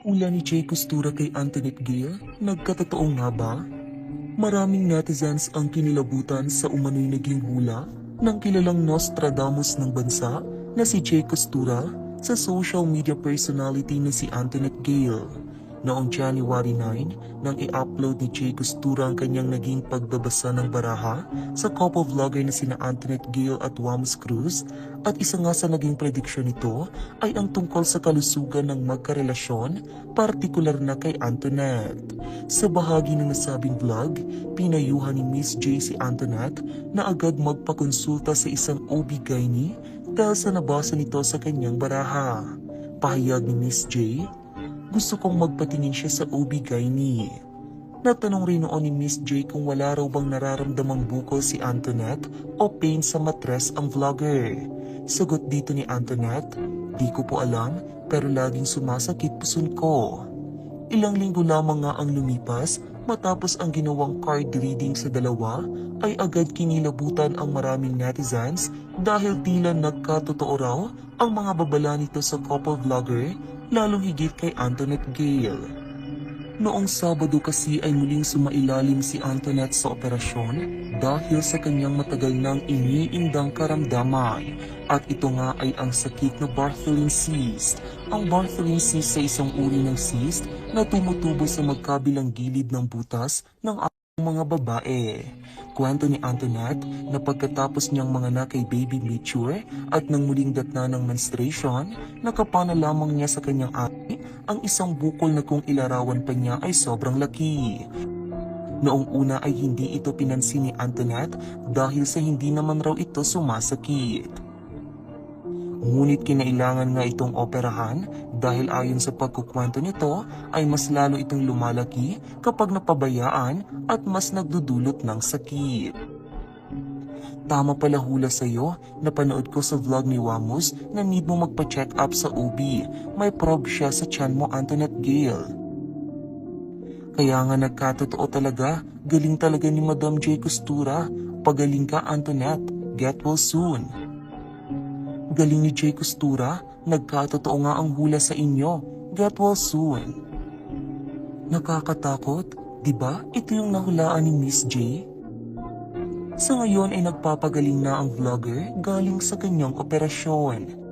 Hula ni Jay Costura kay Antoinette Gale, nagkatotoo nga ba? Maraming netizens ang kinilabutan sa umano'y naging hula ng kilalang Nostradamus ng bansa na si Jay Costura sa social media personality na si Antoinette Gale. Noong January 9, nang i-upload ni Jay Costura ang kanyang naging pagbabasa ng baraha sa couple vlogger na sina Antoinette Gale at Wams Cruz, at isa nga sa naging prediksyon nito ay ang tungkol sa kalusugan ng magkarelasyon, partikular na kay Antoinette. Sa bahagi ng nasabing vlog, pinayuhan ni Miss J si Antoinette na agad magpakonsulta sa isang OB-GYN dahil sa nabasa nito sa kanyang baraha. Pahayag ni Miss J, gusto kong magpatingin siya sa OB-GYN. Natanong rin noon ni Miss J kung wala raw bang nararamdamang bukol si Antoinette o pain sa matres ang vlogger. Sagot dito ni Antoinette, di ko po alam pero laging sumasakit puson ko. Ilang linggo lamang nga ang lumipas matapos ang ginawang card reading sa dalawa ay agad kinilabutan ang maraming netizens dahil tila nagkatotoo raw ang mga babala nito sa couple vlogger, lalong higit kay Antoinette Gale. Noong Sabado kasi ay muling sumailalim si Antoinette sa operasyon dahil sa kanyang matagal nang iniindang karamdaman. At ito nga ay ang sakit na Bartholin cyst. Ang Bartholin cyst ay isang uri ng cyst na tumutubo sa magkabilang gilid ng butas ng mga babae. Kwento ni Antoinette na pagkatapos niyang manganak kay baby Mature at nang muling datna ng menstruation, nakapana lamang niya sa kanyang ari ang isang bukol na kung ilarawan pa niya ay sobrang laki. Noong una ay hindi ito pinansin ni Antoinette dahil sa hindi naman raw ito sumasakit. Ngunit kinailangan nga itong operahan dahil ayon sa pagkukwento nito ay mas lalo itong lumalaki kapag napabayaan at mas nagdudulot ng sakit. Tama pala hula sa'yo, napanood ko sa vlog ni Wamos na need mo magpa-check up sa OB. May probe siya sa tiyan mo, Antoinette Gale. Kaya nga nagkatotoo talaga, galing talaga ni Madam J. Costura. Pagaling ka, Antoinette, get well soon. Galing ni Jay Costura, nagkatotoo nga ang hula sa inyo. Get well soon. Nakakatakot, di ba? Ito yung nahulaan ni Miss J. Sa ngayon ay nagpapagaling na ang vlogger galing sa kanyang operasyon.